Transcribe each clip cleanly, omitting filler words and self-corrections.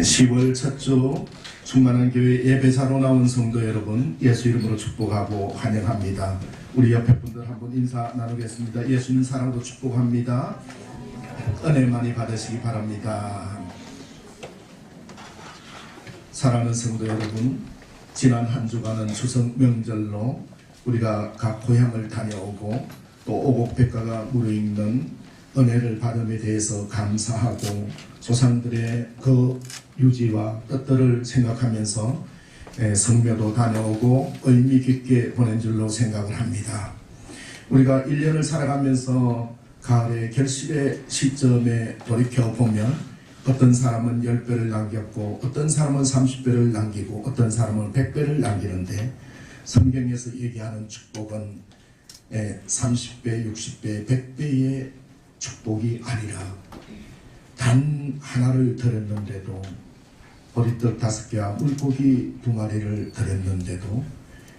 10월 첫 주 충만한 교회 예배자로 나온 성도 여러분, 예수 이름으로 축복하고 환영합니다. 우리 옆에 분들 한번 인사 나누겠습니다. 예수님 사랑으로 축복합니다. 은혜 많이 받으시기 바랍니다. 사랑하는 성도 여러분, 지난 한 주간은 추석 명절로 우리가 각 고향을 다녀오고 또 오곡백과가 무르익는 은혜를 받음에 대해서 감사하고 조상들의 그 유지와 뜻들을 생각하면서 성묘도 다녀오고 의미 깊게 보낸 줄로 생각을 합니다. 우리가 1년을 살아가면서 가을의 결실의 시점에 돌이켜보면 어떤 사람은 10배를 남겼고 어떤 사람은 30배를 남기고 어떤 사람은 100배를 남기는데 성경에서 얘기하는 축복은 30배, 60배, 100배의 축복이 아니라 단 하나를 드렸는데도 보리떡 5개와 물고기 2마리를 드렸는데도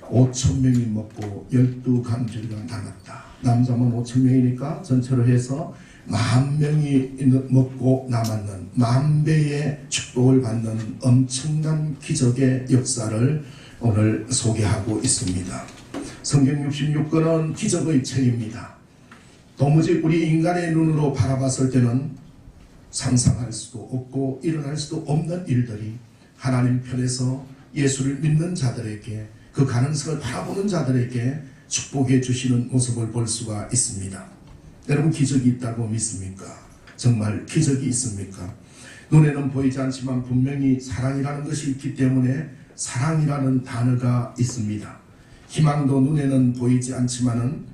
5,000명이 먹고 12강주리가 남았다. 남자만 5,000명이니까 전체로 해서 10,000명이 먹고 남았는 10,000배의 축복을 받는 엄청난 기적의 역사를 오늘 소개하고 있습니다. 성경 66권은 기적의 책입니다. 도무지 우리 인간의 눈으로 바라봤을 때는 상상할 수도 없고 일어날 수도 없는 일들이 하나님 편에서 예수를 믿는 자들에게 그 가능성을 바라보는 자들에게 축복해 주시는 모습을 볼 수가 있습니다. 여러분, 기적이 있다고 믿습니까? 정말 기적이 있습니까? 눈에는 보이지 않지만 분명히 사랑이라는 것이 있기 때문에 사랑이라는 단어가 있습니다. 희망도 눈에는 보이지 않지만은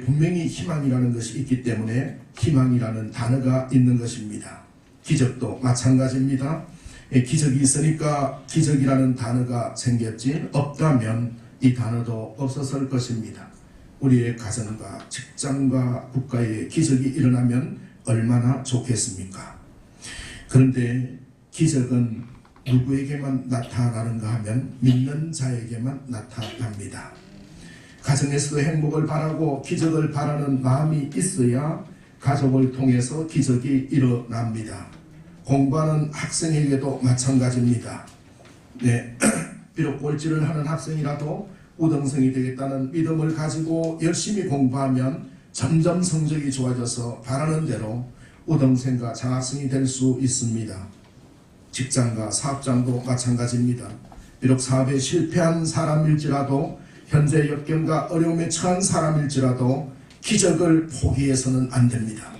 분명히 희망이라는 것이 있기 때문에 희망이라는 단어가 있는 것입니다. 기적도 마찬가지입니다. 기적이 있으니까 기적이라는 단어가 생겼지 없다면 이 단어도 없었을 것입니다. 우리의 가정과 직장과 국가에 기적이 일어나면 얼마나 좋겠습니까? 그런데 기적은 누구에게만 나타나는가 하면 믿는 자에게만 나타납니다. 가정에서도 행복을 바라고 기적을 바라는 마음이 있어야 가족을 통해서 기적이 일어납니다. 공부하는 학생에게도 마찬가지입니다. 비록 꼴찌를 하는 학생이라도 우등생이 되겠다는 믿음을 가지고 열심히 공부하면 점점 성적이 좋아져서 바라는 대로 우등생과 장학생이 될 수 있습니다. 직장과 사업장도 마찬가지입니다. 비록 사업에 실패한 사람일지라도 현재 역경과 어려움에 처한 사람일지라도 기적을 포기해서는 안 됩니다.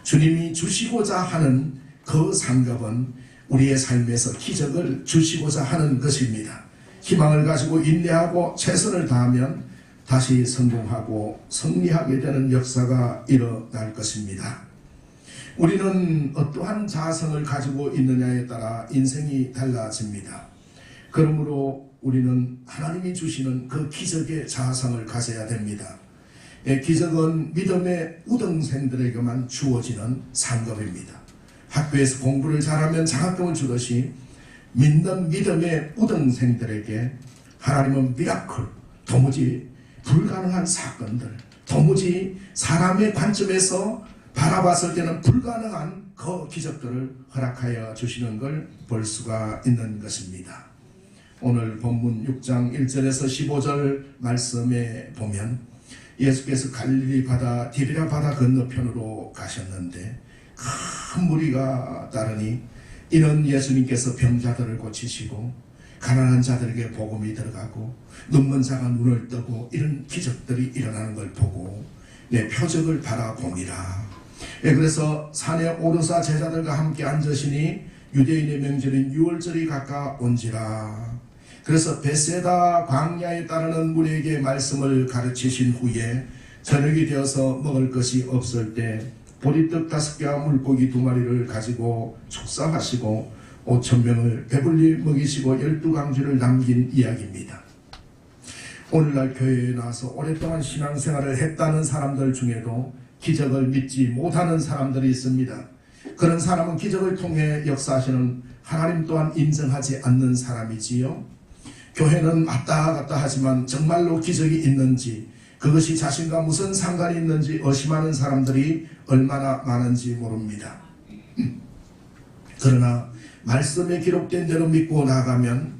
주님이 주시고자 하는 그 상급은 우리의 삶에서 기적을 주시고자 하는 것입니다. 희망을 가지고 인내하고 최선을 다하면 다시 성공하고 승리하게 되는 역사가 일어날 것입니다. 우리는 어떠한 자성을 가지고 있느냐에 따라 인생이 달라집니다. 그러므로 우리는 하나님이 주시는 그 기적의 자성을 가져야 됩니다. 기적은 믿음의 우등생들에게만 주어지는 상급입니다. 학교에서 공부를 잘하면 장학금을 주듯이 믿는 믿음의 우등생들에게 하나님은 미라클, 도무지 불가능한 사건들, 도무지 사람의 관점에서 바라봤을 때는 불가능한 그 기적들을 허락하여 주시는 걸 볼 수가 있는 것입니다. 오늘 본문 6장 1절에서 15절 말씀에 보면 예수께서 갈릴리 바다 디베랴 바다 건너편으로 가셨는데 큰 무리가 따르니 이는 예수님께서 병자들을 고치시고 가난한 자들에게 복음이 들어가고 눈먼 자가 눈을 뜨고 이런 기적들이 일어나는 걸 보고 내 표적을 바라보니라. 그래서 산에 오르사 제자들과 함께 앉으시니 유대인의 명절인 유월절이 가까운지라. 그래서 베세다 광야에 따르는 무리에게 말씀을 가르치신 후에 저녁이 되어서 먹을 것이 없을 때 보리떡 5개와 물고기 2마리를 가지고 축사하시고 5,000명을 배불리 먹이시고 12강주를 남긴 이야기입니다. 오늘날 교회에 나와서 오랫동안 신앙생활을 했다는 사람들 중에도 기적을 믿지 못하는 사람들이 있습니다. 그런 사람은 기적을 통해 역사하시는 하나님 또한 인정하지 않는 사람이지요. 교회는 왔다 갔다 하지만 정말로 기적이 있는지 그것이 자신과 무슨 상관이 있는지 의심하는 사람들이 얼마나 많은지 모릅니다. 그러나 말씀에 기록된 대로 믿고 나가면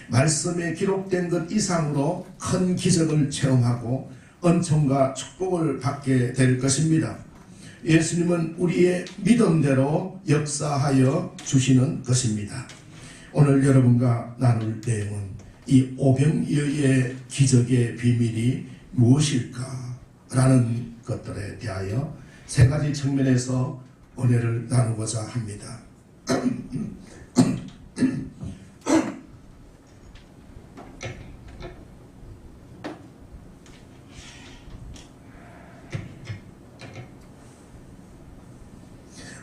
말씀에 기록된 것 이상으로 큰 기적을 체험하고 은총과 축복을 받게 될 것입니다. 예수님은 우리의 믿음대로 역사하여 주시는 것입니다. 오늘 여러분과 나눌 내용은 이 오병이어의 기적의 비밀이 무엇일까? 라는 것들에 대하여 세 가지 측면에서 은혜를 나누고자 합니다.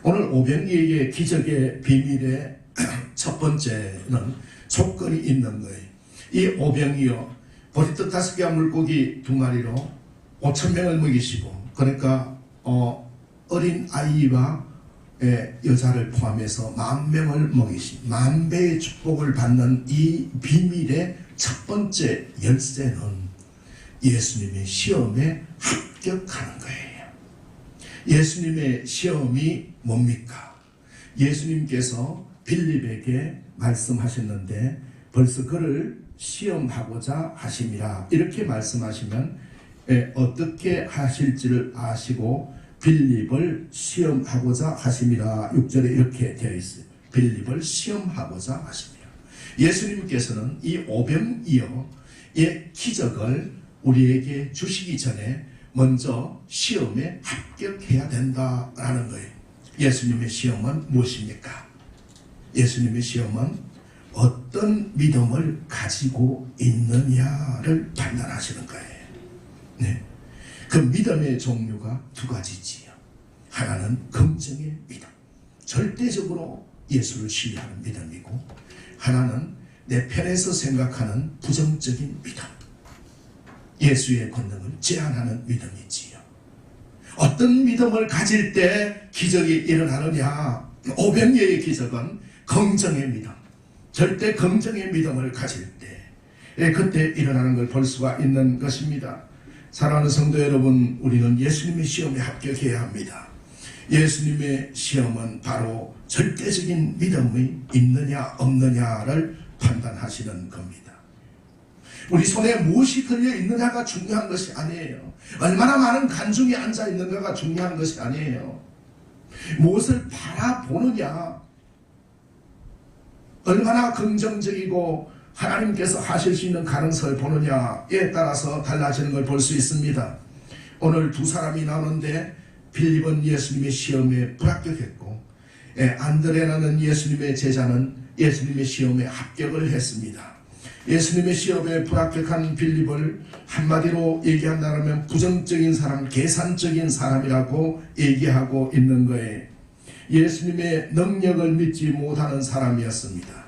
오늘 오병이어의 기적의 비밀의 첫 번째는 조건이 있는 거예요. 이 오병이어 보리떡 5개와 물고기 2마리로 5,000명을 먹이시고, 그러니까 어린 아이와 여자를 포함해서 10,000명을 먹이신 만배의 축복을 받는 이 비밀의 첫 번째 열쇠는 예수님의 시험에 합격하는 거예요. 예수님의 시험이 뭡니까? 예수님께서 빌립에게 말씀하셨는데 벌써 그를 시험하고자 하심이라, 이렇게 말씀하시면 어떻게 하실지를 아시고 빌립을 시험하고자 하심이라. 6절에 이렇게 되어 있어요. 빌립을 시험하고자 하심이라. 예수님께서는 이 오병이어의 기적을 우리에게 주시기 전에 먼저 시험에 합격해야 된다라는 거예요. 예수님의 시험은 무엇입니까? 예수님의 시험은 어떤 믿음을 가지고 있느냐를 판단하시는 거예요. 네. 그 믿음의 종류가 두 가지지요. 하나는 긍정의 믿음, 절대적으로 예수를 신뢰하는 믿음이고, 하나는 내 편에서 생각하는 부정적인 믿음, 예수의 권능을 제한하는 믿음이지요. 어떤 믿음을 가질 때 기적이 일어나느냐? 오병이어의 기적은 긍정의 믿음, 절대 긍정의 믿음을 가질 때 그때 일어나는 걸 볼 수가 있는 것입니다. 사랑하는 성도 여러분, 우리는 예수님의 시험에 합격해야 합니다. 예수님의 시험은 바로 절대적인 믿음이 있느냐 없느냐를 판단하시는 겁니다. 우리 손에 무엇이 걸려 있느냐가 중요한 것이 아니에요. 얼마나 많은 간중에 앉아 있는가가 중요한 것이 아니에요. 무엇을 바라보느냐, 얼마나 긍정적이고 하나님께서 하실 수 있는 가능성을 보느냐에 따라서 달라지는 걸 볼 수 있습니다. 오늘 두 사람이 나오는데 빌립은 예수님의 시험에 불합격했고, 안드레라는 예수님의 제자는 예수님의 시험에 합격을 했습니다. 예수님의 시험에 불합격한 빌립을 한마디로 얘기한다면 부정적인 사람, 계산적인 사람이라고 얘기하고 있는 거예요. 예수님의 능력을 믿지 못하는 사람이었습니다.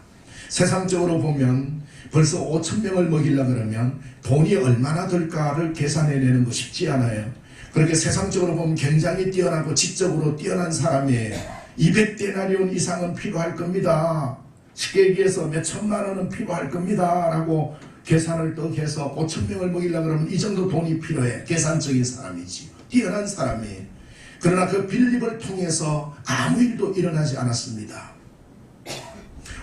세상적으로 보면 벌써 5,000명을 먹이려고 그러면 돈이 얼마나 들까를 계산해내는 거 쉽지 않아요. 그렇게 세상적으로 보면 굉장히 뛰어나고 지적으로 뛰어난 사람이에요. 200데나리온 이상은 필요할 겁니다. 쉽게 얘기해서 몇 천만 원은 필요할 겁니다 라고 계산을 또 해서 5,000명을 먹이려고 그러면 이 정도 돈이 필요해. 계산적인 사람이지, 뛰어난 사람이에요. 그러나 그 빌립을 통해서 아무 일도 일어나지 않았습니다.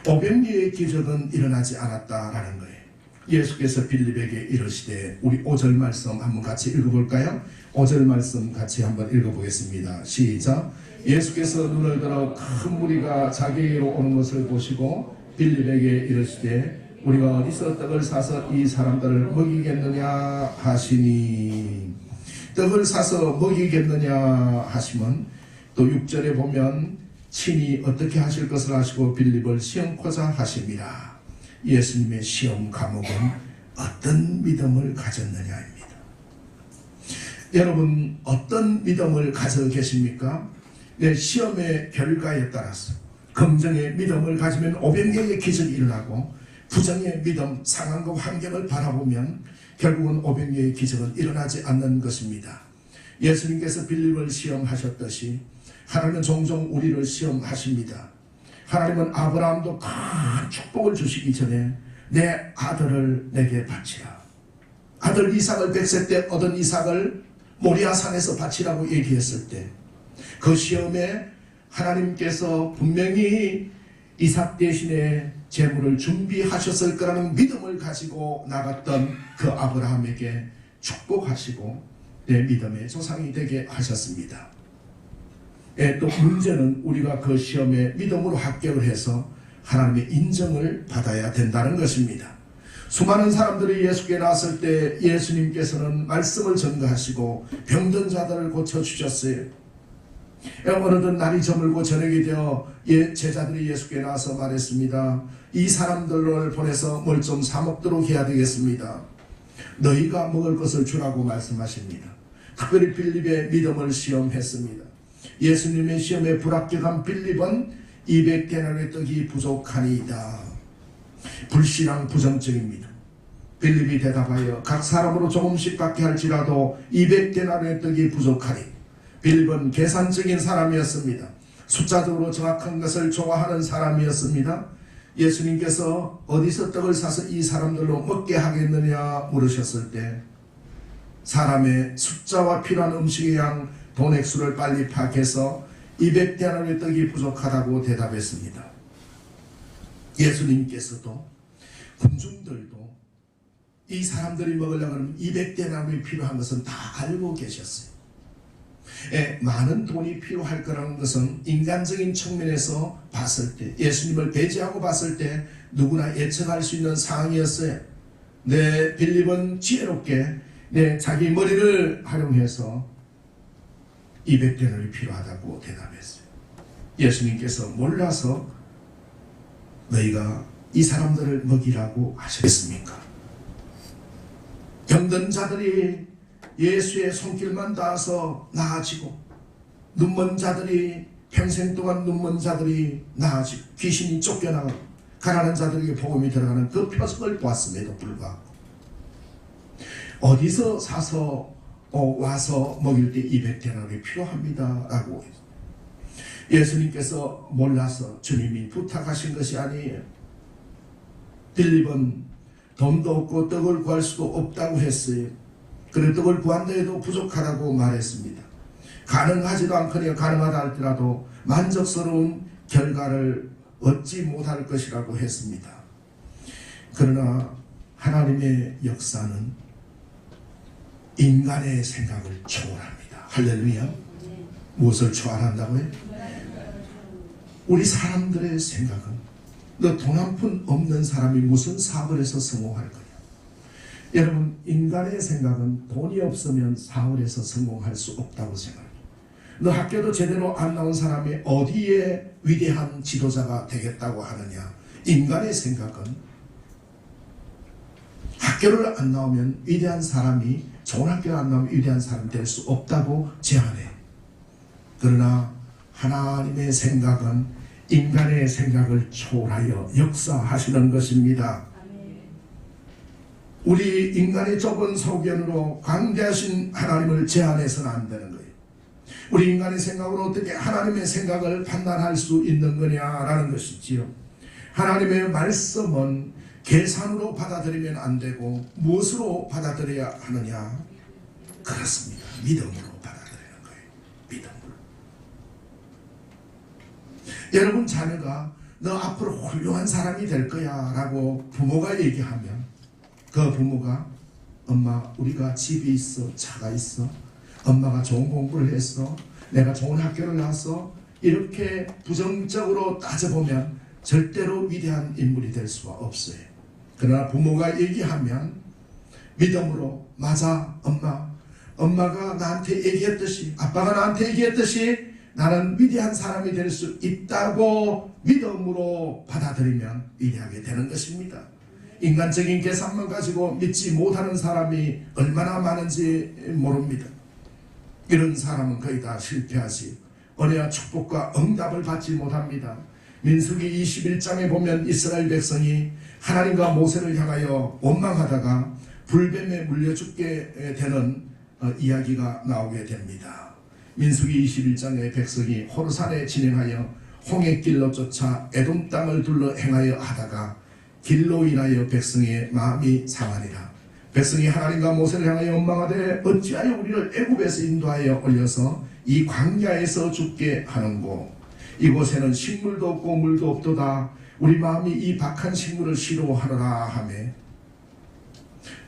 오병이어의 기적은 일어나지 않았다라는 거예요. 예수께서 빌립에게 이르시되, 우리 5절 말씀 한번 같이 읽어볼까요? 5절 말씀 같이 한번 읽어보겠습니다. 시작. 예수께서 눈을 들어 큰 무리가 자기에게로 오는 것을 보시고 빌립에게 이르시되, 우리가 어디서 떡을 사서 이 사람들을 먹이겠느냐 하시니. 떡을 사서 먹이겠느냐 하시면 또 6절에 보면 친히 어떻게 하실 것을 아시고 빌립을 시험코자 하심이라. 예수님의 시험 과목은 어떤 믿음을 가졌느냐입니다. 여러분, 어떤 믿음을 가지고 계십니까? 내 시험의 결과에 따라서 긍정의 믿음을 가지면 오병이어의 기적이 일어나고, 부정의 믿음, 상황과 환경을 바라보면 결국은 오병이어의 기적은 일어나지 않는 것입니다. 예수님께서 빌립을 시험하셨듯이 하나님은 종종 우리를 시험하십니다. 하나님은 아브라함도 큰 축복을 주시기 전에 내 아들을 내게 바치라, 아들 이삭을 100세 때 얻은 이삭을 모리아산에서 바치라고 얘기했을 때 그 시험에 하나님께서 분명히 이삭 대신에 재물을 준비하셨을 거라는 믿음을 가지고 나갔던 그 아브라함에게 축복하시고 내 믿음의 조상이 되게 하셨습니다. 또 문제는 우리가 그 시험에 믿음으로 합격을 해서 하나님의 인정을 받아야 된다는 것입니다. 수많은 사람들이 예수께 나왔을 때 예수님께서는 말씀을 전가하시고 병든 자들을 고쳐주셨어요. 어느덧 날이 저물고 저녁이 되어 제자들이 예수께 나와서 말했습니다. 이 사람들을 보내서 뭘 좀 사 먹도록 해야 되겠습니다. 너희가 먹을 것을 주라고 말씀하십니다. 특별히 빌립의 믿음을 시험했습니다. 예수님의 시험에 불합격한 빌립은 200데나리의 떡이 부족하니이다. 불신앙 부정적입니다. 빌립이 대답하여 각 사람으로 조금씩 받게 할지라도 200데나리의 떡이 부족하니. 빌립은 계산적인 사람이었습니다. 숫자적으로 정확한 것을 좋아하는 사람이었습니다. 예수님께서 어디서 떡을 사서 이 사람들로 먹게 하겠느냐 물으셨을 때 사람의 숫자와 필요한 음식의 양 돈 액수를 빨리 파악해서 200데나리의 떡이 부족하다고 대답했습니다. 예수님께서도 군중들도 이 사람들이 먹으려면 200데나리이 필요한 것은 다 알고 계셨어요. 많은 돈이 필요할 거라는 것은 인간적인 측면에서 봤을 때 예수님을 배제하고 봤을 때 누구나 예측할 수 있는 상황이었어요. 빌립은 지혜롭게 자기 머리를 활용해서 200데나리이 필요하다고 대답했어요. 예수님께서 몰라서 너희가 이 사람들을 먹이라고 하셨습니까? 병든 자들이 예수의 손길만 닿아서 나아지고 눈먼 자들이 평생 동안 눈먼 자들이 나아지고 귀신이 쫓겨나가고 가난한 자들에게 복음이 들어가는 그 표적을 보았음에도 불구하고 어디서 사서 와서 먹일 때 200데나리이 필요합니다 라고 예수님께서 몰라서 주님이 부탁하신 것이 아니에요. 빌립은 돈도 없고 떡을 구할 수도 없다고 했어요. 그래 떡을 구한다 해도 부족하다고 말했습니다. 가능하지도 않거니와 가능하다 할지라도 만족스러운 결과를 얻지 못할 것이라고 했습니다. 그러나 하나님의 역사는 인간의 생각을 초월합니다. 할렐루야. 무엇을 초월한다고요? 우리 사람들의 생각은 너 돈 한 푼 없는 사람이 무슨 사업을 해서 성공할 거냐. 여러분 인간의 생각은 돈이 없으면 사업을 해서 성공할 수 없다고 생각합니다. 너 학교도 제대로 안 나온 사람이 어디에 위대한 지도자가 되겠다고 하느냐. 인간의 생각은 학교를 안 나오면 위대한 사람이 좋은 학교를 안 나오면 위대한 사람이 될 수 없다고 제안해. 그러나 하나님의 생각은 인간의 생각을 초월하여 역사하시는 것입니다. 우리 인간의 좁은 소견으로 광대하신 하나님을 제한해서는 안 되는 거예요. 우리 인간의 생각으로 어떻게 하나님의 생각을 판단할 수 있는 거냐라는 것이지요. 하나님의 말씀은 계산으로 받아들이면 안 되고 무엇으로 받아들여야 하느냐? 그렇습니다. 믿음으로 받아들이는 거예요. 믿음으로. 여러분 자녀가 너 앞으로 훌륭한 사람이 될 거야 라고 부모가 얘기하면 그 부모가 엄마 우리가 집이 있어 차가 있어 엄마가 좋은 공부를 했어 내가 좋은 학교를 나와서 이렇게 부정적으로 따져보면 절대로 위대한 인물이 될 수가 없어요. 그러나 부모가 얘기하면 믿음으로 맞아 엄마가 나한테 얘기했듯이 아빠가 나한테 얘기했듯이 나는 위대한 사람이 될 수 있다고 믿음으로 받아들이면 위대하게 되는 것입니다. 인간적인 계산만 가지고 믿지 못하는 사람이 얼마나 많은지 모릅니다. 이런 사람은 거의 다 실패하지 은혜와 축복과 응답을 받지 못합니다. 민수기 21장에 보면 이스라엘 백성이 하나님과 모세를 향하여 원망하다가 불뱀에 물려 죽게 되는 이야기가 나오게 됩니다. 민수기 21장의 백성이 호르산에 진행하여 홍해길로 쫓아 에돔 땅을 둘러 행하여 하다가 길로 인하여 백성의 마음이 상하니라. 백성이 하나님과 모세를 향하여 원망하되 어찌하여 우리를 애굽에서 인도하여 올려서 이 광야에서 죽게 하는고. 이곳에는 식물도 없고 물도 없도다. 우리 마음이 이 박한 식물을 싫어하노라 하매,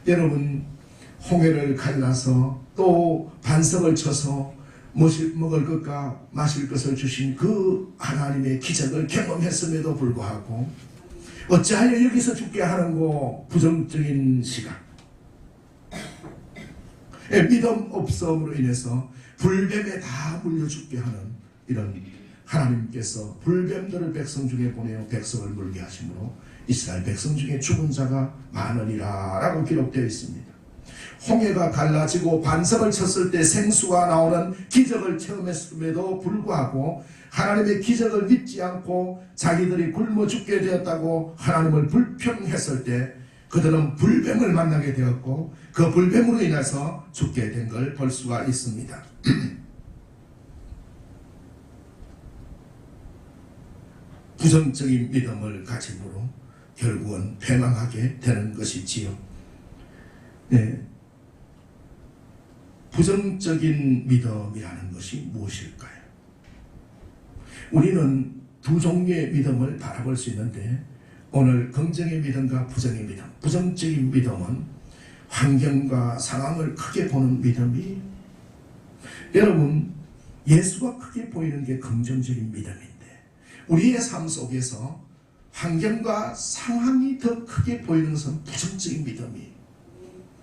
여러분, 홍해를 갈라서 또 반석을 쳐서 먹을 것과 마실 것을 주신 그 하나님의 기적을 경험했음에도 불구하고 어찌하여 여기서 죽게 하는고? 부정적인 시각, 믿음 없음으로 인해서 불뱀에 다 물려 죽게 하는 이런, 하나님께서 불뱀들을 백성 중에 보내어 백성을 물게 하심으로 이스라엘 백성 중에 죽은 자가 많으리라 라고 기록되어 있습니다. 홍해가 갈라지고 반석을 쳤을 때 생수가 나오는 기적을 체험했음에도 불구하고 하나님의 기적을 믿지 않고 자기들이 굶어 죽게 되었다고 하나님을 불평했을 때 그들은 불뱀을 만나게 되었고 그 불뱀으로 인해서 죽게 된 걸 볼 수가 있습니다. 부정적인 믿음을 가짐으로 결국은 패망하게 되는 것이지요. 네. 부정적인 믿음이라는 것이 무엇일까요? 우리는 두 종류의 믿음을 바라볼 수 있는데, 오늘 긍정의 믿음과 부정의 믿음, 부정적인 믿음은 환경과 상황을 크게 보는 믿음이, 여러분, 예수가 크게 보이는 게 긍정적인 믿음인데 우리의 삶 속에서 환경과 상황이 더 크게 보이는 것은 부정적인 믿음이,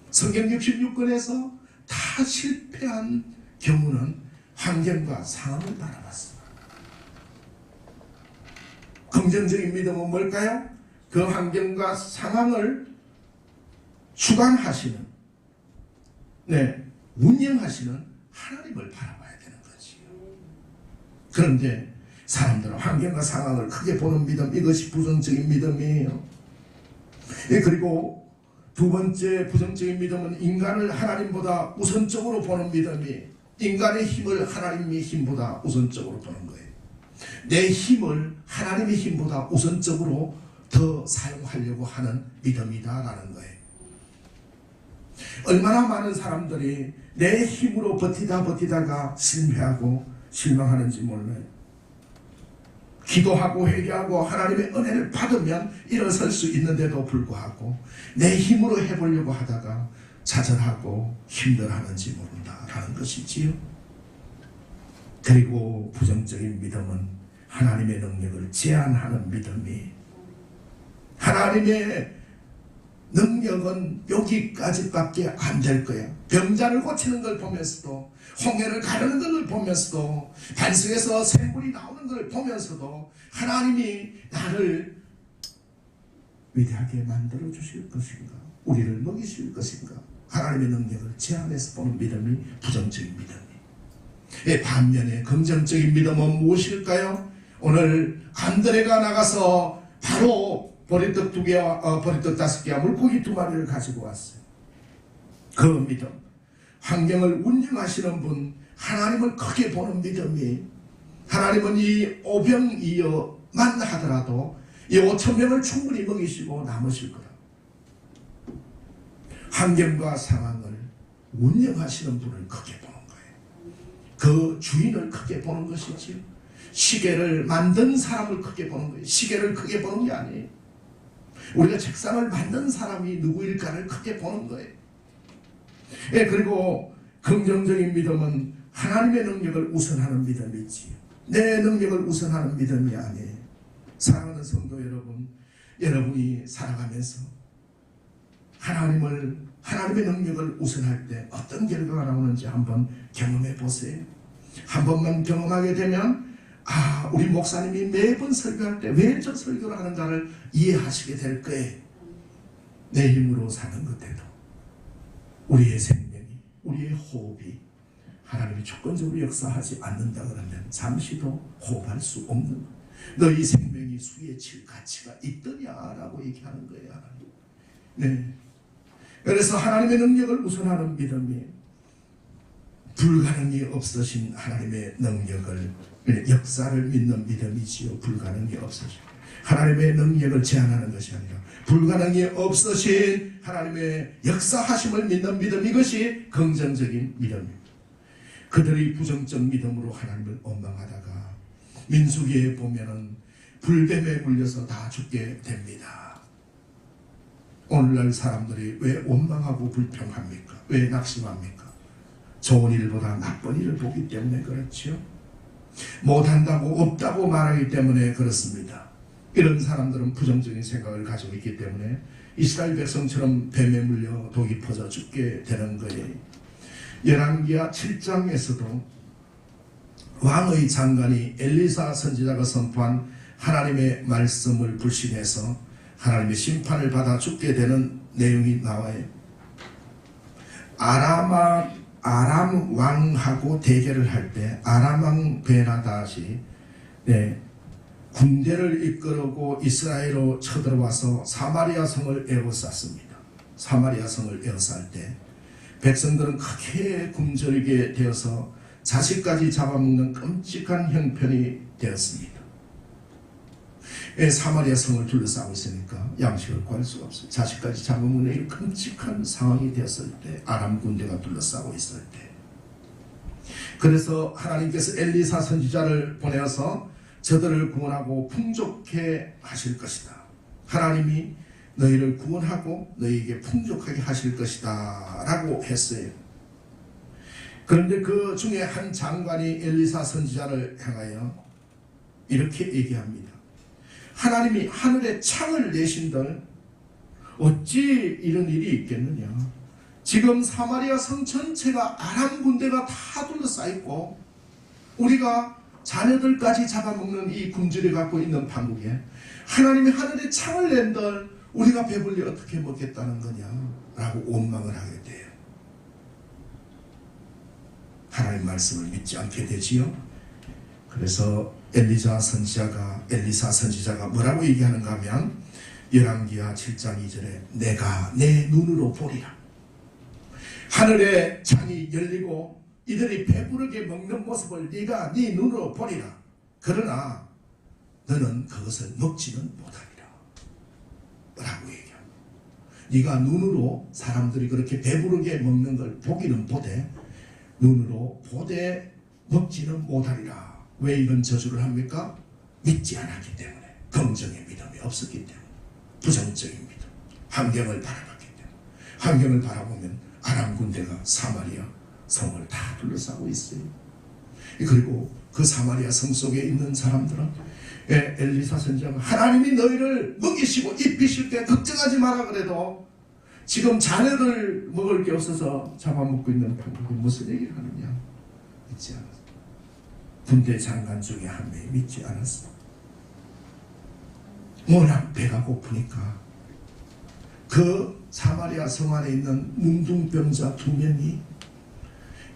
성경 66권에서 다 실패한 경우는 환경과 상황을 바라봤습니다. 긍정적인 믿음은 뭘까요? 그 환경과 상황을 주관하시는, 운영하시는 하나님을 바라봐야 되는 거지요. 그런데 사람들은 환경과 상황을 크게 보는 믿음, 이것이 부정적인 믿음이에요. 그리고 두 번째 부정적인 믿음은 인간을 하나님보다 우선적으로 보는 믿음이, 인간의 힘을 하나님의 힘보다 우선적으로 보는 거예요. 내 힘을 하나님의 힘보다 우선적으로 더 사용하려고 하는 믿음이다라는 거예요. 얼마나 많은 사람들이 내 힘으로 버티다가 실패하고 실망하는지 몰라요. 기도하고 회개하고 하나님의 은혜를 받으면 일어설 수 있는데도 불구하고 내 힘으로 해보려고 하다가 좌절하고 힘들어하는지 모른다라는 것이지요. 그리고 부정적인 믿음은 하나님의 능력을 제한하는 믿음이, 하나님의 능력은 여기까지밖에 안 될 거야. 병자를 고치는 걸 보면서도, 홍해를 가르는 걸 보면서도, 반석에서 샘물이 나오는 걸 보면서도 하나님이 나를 위대하게 만들어 주실 것인가, 우리를 먹이실 것인가, 하나님의 능력을 제한해서 보는 믿음이 부정적인 믿음이. 반면에 긍정적인 믿음은 무엇일까요? 오늘 안드레가 나가서 바로 보리떡 2개와 보리떡 5개와 물고기 2마리를 가지고 왔어요. 그 믿음, 환경을 운영하시는 분, 하나님을 크게 보는 믿음이, 하나님은 이 오병이어만 하더라도 이 5,000명을 충분히 먹이시고 남으실 거다. 환경과 상황을 운영하시는 분을 크게 보는 거예요. 그 주인을 크게 보는 것이지요. 시계를 만든 사람을 크게 보는 거예요. 시계를 크게 보는 게 아니에요. 우리가 책상을 만든 사람이 누구일까를 크게 보는 거예요. 그리고 긍정적인 믿음은 하나님의 능력을 우선하는 믿음이지요. 내 능력을 우선하는 믿음이 아니에요. 사랑하는 성도 여러분, 여러분이 살아가면서 하나님의 능력을 우선할 때 어떤 결과가 나오는지 한번 경험해 보세요. 한 번만 경험하게 되면 우리 목사님이 매번 설교할 때 왜 저 설교를 하는가를 이해하시게 될 거예요. 내 힘으로 사는 것에도 우리의 생명이, 우리의 호흡이 하나님이 조건적으로 역사하지 않는다 그러면 잠시도 호흡할 수 없는 거예요. 너희 생명이 수에 칠 가치가 있더냐라고 얘기하는 거예요. 하나님. 그래서 하나님의 능력을 우선하는 믿음이, 불가능이 없으신 하나님의 능력을, 역사를 믿는 믿음이지요. 불가능이 없으신 하나님의 능력을 제한하는 것이 아니라 불가능이 없으신 하나님의 역사하심을 믿는 믿음, 이것이 긍정적인 믿음입니다. 그들이 부정적 믿음으로 하나님을 원망하다가 민수기에 보면은 불뱀에 물려서 다 죽게 됩니다. 오늘날 사람들이 왜 원망하고 불평합니까? 왜 낙심합니까? 좋은 일보다 나쁜 일을 보기 때문에 그렇죠. 못한다고 없다고 말하기 때문에 그렇습니다. 이런 사람들은 부정적인 생각을 가지고 있기 때문에 이스라엘 백성처럼 뱀에 물려 독이 퍼져 죽게 되는 거예요. 열왕기하 7장에서도 왕의 장관이 엘리사 선지자가 선포한 하나님의 말씀을 불신해서 하나님의 심판을 받아 죽게 되는 내용이 나와요. 아람 왕하고 대결을 할 때 아람 왕 베나다시 군대를 이끌고 이스라엘로 쳐들어와서 사마리아 성을 에워쌌습니다. 사마리아 성을 에워쌀 때 백성들은 크게 굶주리게 되어서 자식까지 잡아먹는 끔찍한 형편이 되었습니다. 사마리아 성을 둘러싸고 있으니까 양식을 구할 수가 없어요. 자식까지 잡아먹는 끔찍한 상황이 되었을 때, 아람 군대가 둘러싸고 있을 때, 그래서 하나님께서 엘리사 선지자를 보내어서 저들을 구원하고 풍족해 하실 것이다. 하나님이 너희를 구원하고 너희에게 풍족하게 하실 것이다 라고 했어요. 그런데 그 중에 한 장관이 엘리사 선지자를 향하여 이렇게 얘기합니다. 하나님이 하늘에 창을 내신들 어찌 이런 일이 있겠느냐. 지금 사마리아 성 전체가 아람 군대가 다 둘러싸있고 우리가 자녀들까지 잡아먹는 이 굶주려 갖고 있는 판국에 하나님이 하늘에 창을 낸들 우리가 배불리 어떻게 먹겠다는 거냐 라고 원망을 하게 돼요. 하나님 말씀을 믿지 않게 되지요. 그래서 엘리사 선지자가 뭐라고 얘기하는가 하면 열왕기하 7장 2절에 내가 내 눈으로 보리라. 하늘의 창이 열리고 이들이 배부르게 먹는 모습을 네가 네 눈으로 보리라. 그러나 너는 그것을 먹지는 못하리라 라고 얘기합니다. 네가 눈으로 사람들이 그렇게 배부르게 먹는 걸 보기는 보되 눈으로 보되 먹지는 못하리라. 왜 이런 저주를 합니까? 믿지 않았기 때문에, 긍정의 믿음이 없었기 때문에, 부정적인 믿음, 환경을 바라봤기 때문에. 환경을 바라보면 아람 군대가 사마리아 성을 다 둘러싸고 있어요. 그리고 그 사마리아 성 속에 있는 사람들은 엘리사 선지자가 하나님이 너희를 먹이시고 입히실 때 걱정하지 마라 그래도 지금 자녀들 먹을 게 없어서 잡아먹고 있는 판국이 무슨 얘기를 하느냐. 믿지 않았어. 군대 장관 중에 한 명이 믿지 않았어. 워낙 배가 고프니까 그 사마리아 성 안에 있는 문둥병자 2명이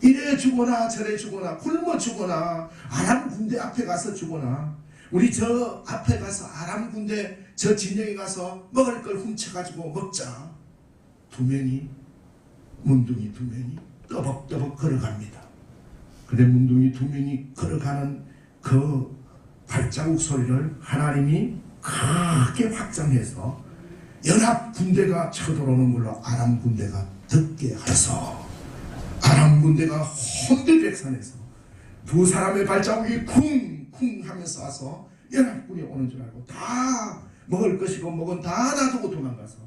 이래 죽거나 저래 죽거나 굶어 죽거나 아람 군대 앞에 가서 죽거나 우리 저 앞에 가서 아람 군대 저 진영에 가서 먹을 걸 훔쳐가지고 먹자. 2명이 문둥이 2명이 떠벅떠벅 걸어갑니다. 근데 문둥이 2명이 걸어가는 그 발자국 소리를 하나님이 크게 확장해서 연합 군대가 쳐들어오는 걸로 아람 군대가 듣게 해서 아람 군대가 혼들백산에서 2 사람의 발자국이 쿵쿵 하면서 와서 연합군이 오는 줄 알고 다 먹을 것이고 먹은 다 놔두고 도망가서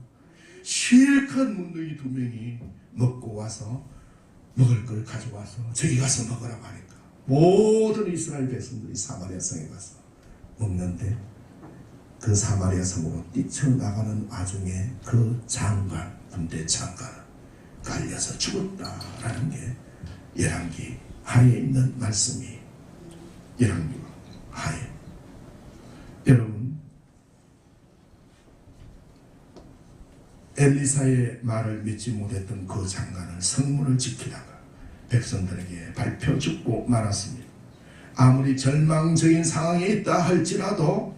실컷 문둥이 2명이 먹고 와서 먹을 걸 가져와서 저기 가서 먹으라고 하니까 모든 이스라엘 백성들이 사마리아 성에 가서 먹는데 그 사마리아 성으로 뛰쳐나가는 와중에 그 장관, 군대 장관은 갈려서 죽었다라는 게 열왕기 하에 있는 말씀이 열왕기 하에. 여러분, 엘리사의 말을 믿지 못했던 그 장관은 성문을 지키다가 백성들에게 밟혀 죽고 말았습니다. 아무리 절망적인 상황에 있다 할지라도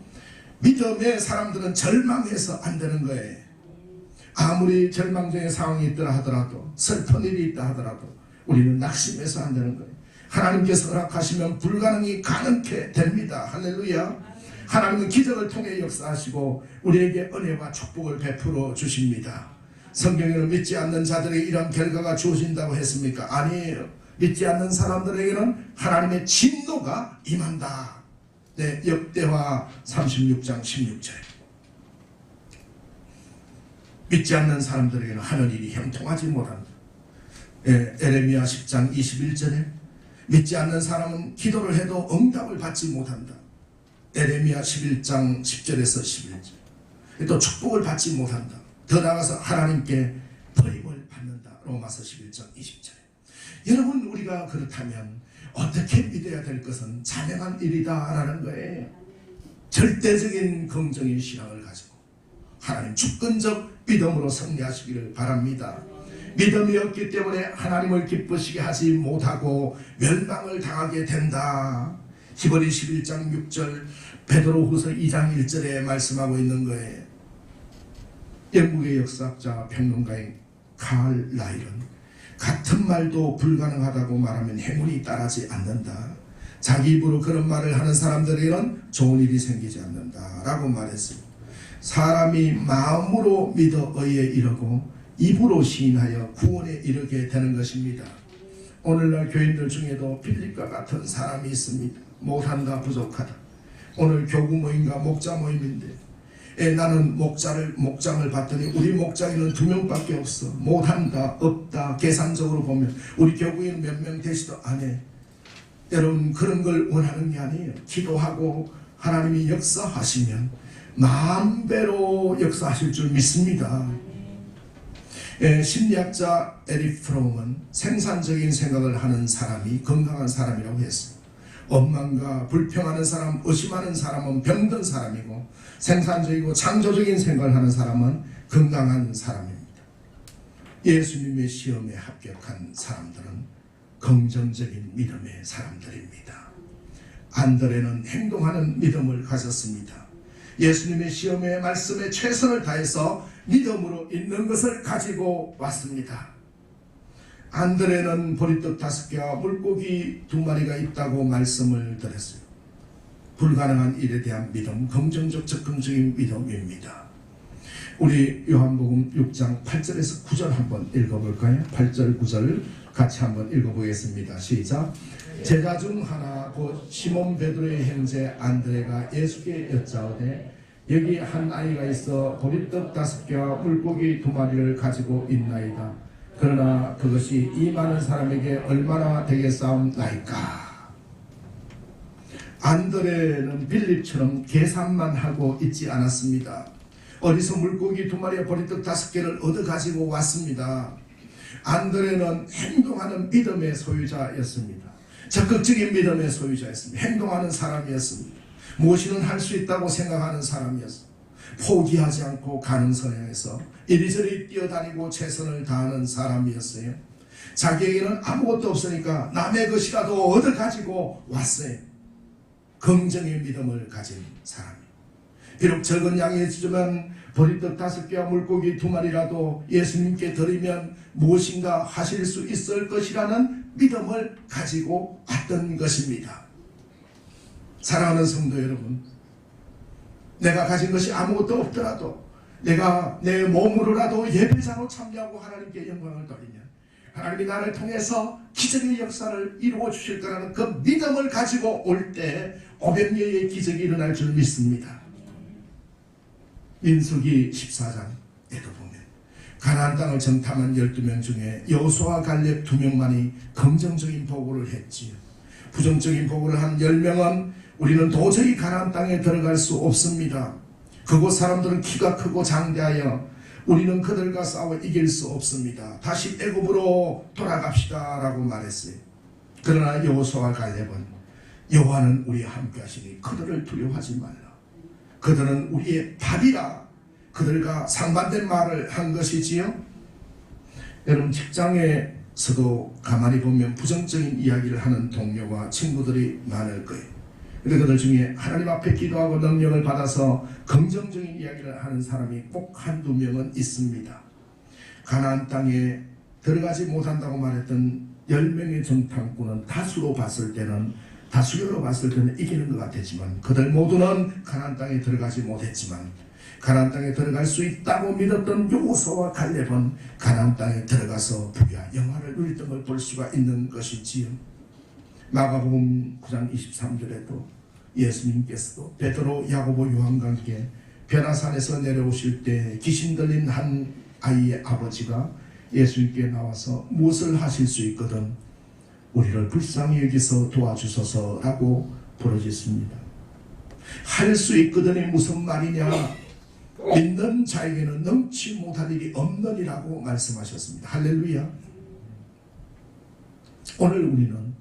믿음의 사람들은 절망해서 안 되는 거예요. 아무리 절망적인 상황이 있더라 하더라도, 슬픈 일이 있다 하더라도 우리는 낙심해서 안 되는 거예요. 하나님께서 허락하시면 불가능이 가능케 됩니다. 할렐루야. 하나님은 기적을 통해 역사하시고 우리에게 은혜와 축복을 베풀어 주십니다. 성경에는 믿지 않는 자들에게 이런 결과가 주어진다고 했습니까? 아니에요. 믿지 않는 사람들에게는 하나님의 진노가 임한다. 네, 역대하 36장 16절. 믿지 않는 사람들에게는 하는 일이 형통하지 못한다. 에레미야 10장 21절에 믿지 않는 사람은 기도를 해도 응답을 받지 못한다. 에레미야 11장 10절에서 11절. 또 축복을 받지 못한다. 더 나아가서 하나님께 버림을 받는다. 로마서 11장 20절에. 여러분, 우리가 그렇다면 어떻게 믿어야 될 것은 자명한 일이다라는 거예요. 절대적인 긍정인 신앙을 가지고 하나님 주권적 믿음으로 승리하시기를 바랍니다. 믿음이 없기 때문에 하나님을 기쁘시게 하지 못하고 멸망을 당하게 된다. 히브리 11장 6절, 베드로후서 2장 1절에 말씀하고 있는 거예요. 영국의 역사학자 평론가인 칼 라일은 같은 말도 불가능하다고 말하면 행운이 따르지 않는다. 자기 입으로 그런 말을 하는 사람들에게는 좋은 일이 생기지 않는다 라고 말했습니다. 사람이 마음으로 믿어 의에 이르고 입으로 시인하여 구원에 이르게 되는 것입니다. 오늘날 교인들 중에도 빌립과 같은 사람이 있습니다. 못한다, 부족하다. 오늘 교구 모임과 목자 모임인데 나는 목장을 봤더니 우리 목장에는 2명밖에 없어. 못한다, 없다. 계산적으로 보면 우리 교구에는 몇 명 되지도 않아. 여러분, 그런 걸 원하는 게 아니에요. 기도하고 하나님이 역사하시면 만배로 역사하실 줄 믿습니다. 심리학자 에릭 프롬은 생산적인 생각을 하는 사람이 건강한 사람이라고 했습니다. 원망과 불평하는 사람, 의심하는 사람은 병든 사람이고 생산적이고 창조적인 생각을 하는 사람은 건강한 사람입니다. 예수님의 시험에 합격한 사람들은 긍정적인 믿음의 사람들입니다. 안드레는 행동하는 믿음을 가졌습니다. 예수님의 시험의 말씀에 최선을 다해서 믿음으로 있는 것을 가지고 왔습니다. 안드레는 보리떡 5개와 물고기 2마리가 있다고 말씀을 드렸어요. 불가능한 일에 대한 믿음, 긍정적 적극적인 믿음입니다. 우리 요한복음 6장 8절에서 9절 한번 읽어볼까요? 8절 9절 같이 한번 읽어보겠습니다. 시작. 제자 중 하나 곧 시몬 베드로의 형제 안드레가 예수께 여짜오되 여기 한 아이가 있어 보리떡 5개와 물고기 2마리를 가지고 있나이다. 그러나 그것이 이 많은 사람에게 얼마나 되겠사옵나이까. 안드레는 빌립처럼 계산만 하고 있지 않았습니다. 어디서 물고기 2마리와 보리떡 5개를 얻어 가지고 왔습니다. 안드레는 행동하는 믿음의 소유자였습니다. 적극적인 믿음의 소유자였습니다. 행동하는 사람이었습니다. 무엇이든 할 수 있다고 생각하는 사람이었습니다. 포기하지 않고 가능성을 향해서 이리저리 뛰어다니고 최선을 다하는 사람이었어요. 자기에게는 아무것도 없으니까 남의 것이라도 얻어 가지고 왔어요. 긍정의 믿음을 가진 사람이에요. 비록 적은 양이지만 보리떡 5개와 물고기 2마리라도 예수님께 드리면 무엇인가 하실 수 있을 것이라는 믿음을 가지고 왔던 것입니다. 사랑하는 성도 여러분, 내가 가진 것이 아무것도 없더라도 내가 내 몸으로라도 예배자로 참여하고 하나님께 영광을 돌리면 하나님이 나를 통해서 기적의 역사를 이루어 주실 거라는 그 믿음을 가지고 올 때 500여의 기적이 일어날 줄 믿습니다. 민수기 14장에도 보면 가나안 땅을 정탐한 12명 중에 여호수아와 갈렙 2명만이 긍정적인 보고를 했지요. 부정적인 보고를 한 10명은 우리는 도저히 가나안 땅에 들어갈 수 없습니다. 그곳 사람들은 키가 크고 장대하여 우리는 그들과 싸워 이길 수 없습니다. 다시 애굽으로 돌아갑시다 라고 말했어요. 그러나 여호수아와 갈렙은 여호와는 우리와 함께 하시니 그들을 두려워하지 말라. 그들은 우리의 밥이라 그들과 상반된 말을 한 것이지요. 여러분, 직장에서도 가만히 보면 부정적인 이야기를 하는 동료와 친구들이 많을 거예요. 근데 그들 중에 하나님 앞에 기도하고 능력을 받아서 긍정적인 이야기를 하는 사람이 꼭 한두 명은 있습니다. 가나안 땅에 들어가지 못한다고 말했던 10명의 정탐꾼은 다수로 봤을 때는 다수결로 봤을 때는 이기는 것 같았지만 그들 모두는 가나안 땅에 들어가지 못했지만 가나안 땅에 들어갈 수 있다고 믿었던 여호수아와 갈렙은 가나안 땅에 들어가서 부귀와 영화를 누렸던 걸 볼 수가 있는 것이지요. 마가복음 9장 23절에도 예수님께서도 베드로, 야고보, 요한과 함께 변화산에서 내려오실 때 귀신 들린 한 아이의 아버지가 예수님께 나와서 무엇을 하실 수 있거든 우리를 불쌍히 여기서 도와주소서라고 부르짖습니다. 할 수 있거든이 무슨 말이냐? 믿는 자에게는 넘치 못할 일이 없느니라고 말씀하셨습니다. 할렐루야. 오늘 우리는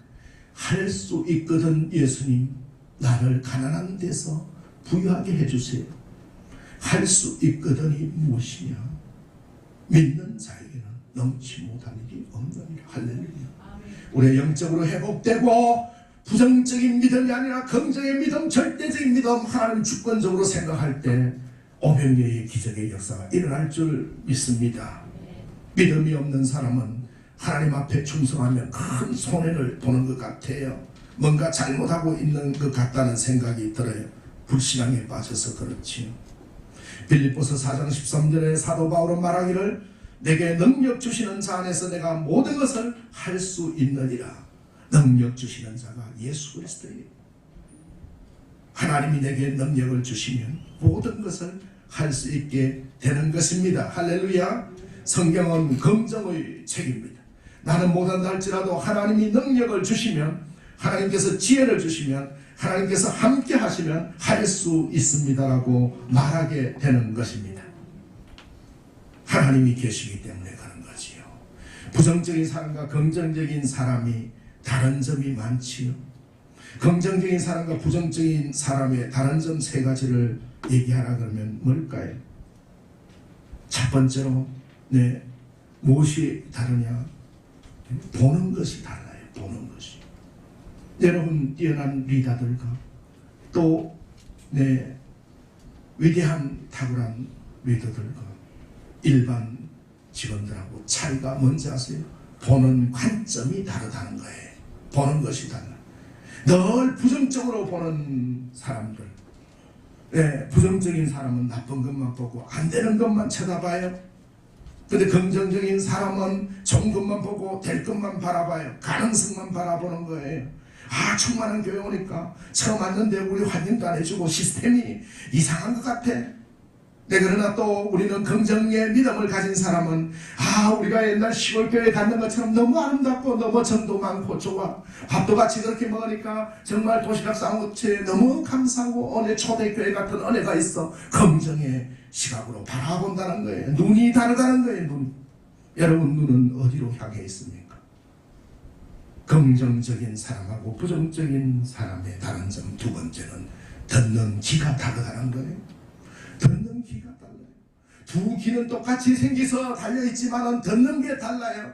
할 수 있거든 예수님 나를 가난한 데서 부유하게 해주세요. 할 수 있거든이 무엇이냐? 믿는 자에게는 넘치 못할 일이 없느니라. 할렐루야. 우리의 영적으로 회복되고 부정적인 믿음이 아니라 긍정의 믿음, 절대적인 믿음, 하나님 주권적으로 생각할 때 오병이어의 기적의 역사가 일어날 줄 믿습니다. 믿음이 없는 사람은 하나님 앞에 충성하면 큰 손해를 보는 것 같아요. 뭔가 잘못하고 있는 것 같다는 생각이 들어요. 불신앙에 빠져서 그렇지요. 빌립보서 4장 13절에 사도 바울은 말하기를 내게 능력 주시는 자 안에서 내가 모든 것을 할 수 있느니라. 능력 주시는 자가 예수 그리스도예요. 하나님이 내게 능력을 주시면 모든 것을 할 수 있게 되는 것입니다. 할렐루야. 성경은 긍정의 책입니다. 나는 못한다 할지라도 하나님이 능력을 주시면, 하나님께서 지혜를 주시면, 하나님께서 함께 하시면 할 수 있습니다라고 말하게 되는 것입니다. 하나님이 계시기 때문에 그런 거지요. 부정적인 사람과 긍정적인 사람이 다른 점이 많지요. 긍정적인 사람과 부정적인 사람의 다른 점 세 가지를 얘기하라 그러면 뭘까요? 첫 번째로 무엇이 다르냐? 보는 것이 달라요. 보는 것이. 여러분 뛰어난 리더들과 또 위대한 탁월한 리더들과 일반 직원들하고 차이가 뭔지 아세요? 보는 관점이 다르다는 거예요. 보는 것이 달라. 늘 부정적으로 보는 사람들, 부정적인 사람은 나쁜 것만 보고 안 되는 것만 쳐다봐요. 근데 긍정적인 사람은 좋은 것만 보고 될 것만 바라봐요. 가능성만 바라보는 거예요. 아, 충만한 교회 오니까 처음 왔는데 우리 환영도 안 해주고 시스템이 이상한 것 같아. 그러나 또 우리는 긍정의 믿음을 가진 사람은 우리가 옛날 시골교회 갔는 것처럼 너무 아름답고 너무 정도 많고 좋아. 밥도 같이 그렇게 먹으니까 정말 도시락 쌍우치에 너무 감사하고 은혜, 초대교회 같은 은혜가 있어. 긍정의 시각으로 바라본다는 거예요. 눈이 다르다는 거예요. 눈. 여러분 눈은 어디로 향해 있습니까? 긍정적인 사람하고 부정적인 사람의 다른 점 두 번째는 듣는 귀가 다르다는 거예요. 듣는 귀가 달라요. 두 귀는 똑같이 생겨서 달려있지만 듣는 게 달라요.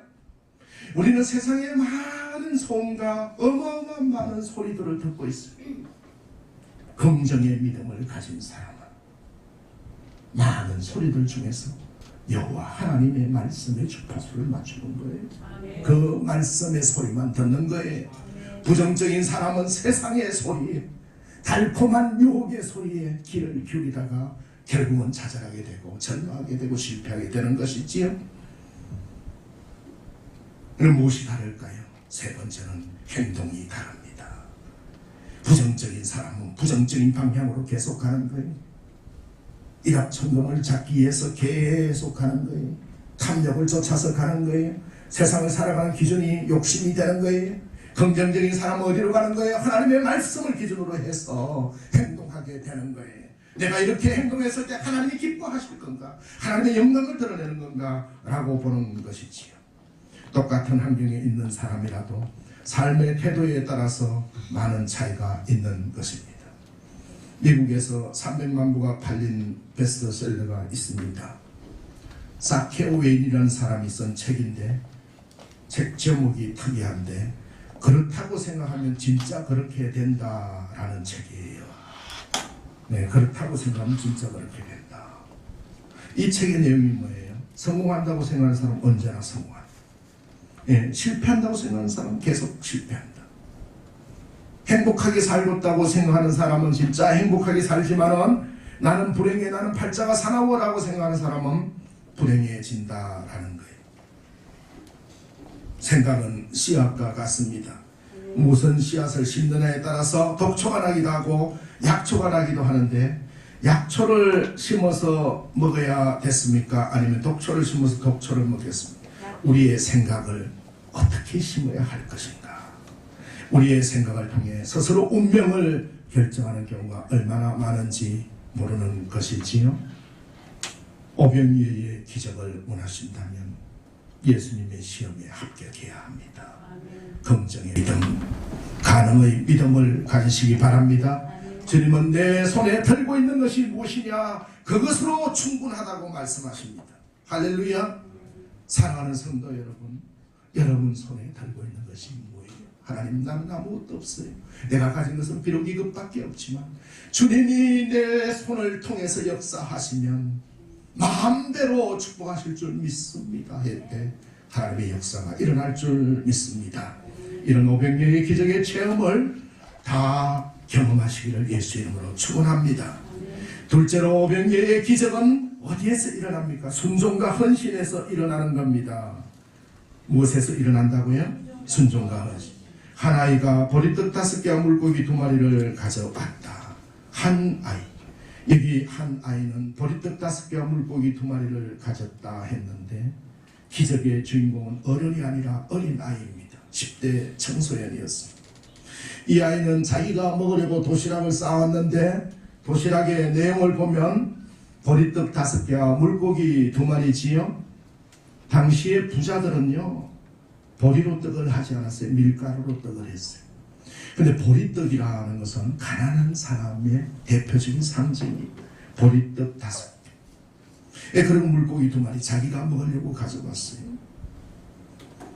우리는 세상에 많은 소음과 어마어마한 많은 소리들을 듣고 있어요. 긍정의 믿음을 가진 사람은 많은 소리들 중에서 여호와 하나님의 말씀에 주파수를 맞추는 거예요. 그 말씀의 소리만 듣는 거예요. 부정적인 사람은 세상의 소리에, 달콤한 유혹의 소리에 귀를 기울이다가 결국은 좌절하게 되고 절망하게 되고 실패하게 되는 것이지요. 그럼 무엇이 다를까요? 세 번째는 행동이 다릅니다. 부정적인 사람은 부정적인 방향으로 계속 가는 거예요. 일확천금을 잡기 위해서 계속 가는 거예요. 탐욕을 쫓아서 가는 거예요. 세상을 살아가는 기준이 욕심이 되는 거예요. 긍정적인 사람은 어디로 가는 거예요? 하나님의 말씀을 기준으로 해서 행동하게 되는 거예요. 내가 이렇게 행동했을 때 하나님이 기뻐하실 건가? 하나님의 영광을 드러내는 건가? 라고 보는 것이지요. 똑같은 환경에 있는 사람이라도 삶의 태도에 따라서 많은 차이가 있는 것입니다. 미국에서 300만 부가 팔린 베스트셀러가 있습니다. 사케오 웨인이라는 사람이 쓴 책인데 책 제목이 특이한데 그렇다고 생각하면 진짜 그렇게 된다라는 책이에요. 그렇다고 생각하면 진짜 그렇게 된다. 이 책의 내용이 뭐예요? 성공한다고 생각하는 사람은 언제나 성공한다. 실패한다고 생각하는 사람은 계속 실패한다. 행복하게 살겠다고 생각하는 사람은 진짜 행복하게 살지만은 나는 불행해, 나는 팔자가 사나워라고 생각하는 사람은 불행해진다라는 거예요. 생각은 씨앗과 같습니다. 무슨 씨앗을 심느냐에 따라서 독초가 나기도 하고 약초가 나기도 하는데, 약초를 심어서 먹어야 됐습니까? 아니면 독초를 심어서 독초를 먹겠습니까? 우리의 생각을 어떻게 심어야 할 것인가? 우리의 생각을 통해 스스로 운명을 결정하는 경우가 얼마나 많은지 모르는 것이지요. 오병이어의 기적을 원하신다면 예수님의 시험에 합격해야 합니다. 긍정의 믿음, 가능의 믿음을 가지시기 바랍니다. 주님은 내 손에 들고 있는 것이 무엇이냐, 그것으로 충분하다고 말씀하십니다. 할렐루야. 사랑하는 성도 여러분, 여러분 손에 들고 있는 것이 뭐예요? 하나님, 나는 아무것도 없어요. 내가 가진 것은 비록 이것밖에 없지만 주님이 내 손을 통해서 역사하시면 마음대로 축복하실 줄 믿습니다. 했대 하나님의 역사가 일어날 줄 믿습니다. 이런 500년의 기적의 체험을 다 경험하시기를 예수 이름으로 축원합니다. 둘째로 500년의 기적은 어디에서 일어납니까? 순종과 헌신에서 일어나는 겁니다. 무엇에서 일어난다고요? 순종과 헌신. 한 아이가 보리떡 5개와 물고기 2마리를 가져왔다. 한 아이. 여기 한 아이는 보리떡 5개와 물고기 2마리를 가졌다 했는데, 기적의 주인공은 어른이 아니라 어린 아이입니다. 10대 청소년이었습니다. 이 아이는 자기가 먹으려고 도시락을 싸왔는데, 도시락의 내용을 보면 보리떡 5개와 물고기 2마리지요. 당시의 부자들은요, 보리로 떡을 하지 않았어요. 밀가루로 떡을 했어요. 근데 보리떡이라는 것은 가난한 사람의 대표적인 상징입니다. 보리떡 5개. 그리고 물고기 2마리 자기가 먹으려고 가져갔어요.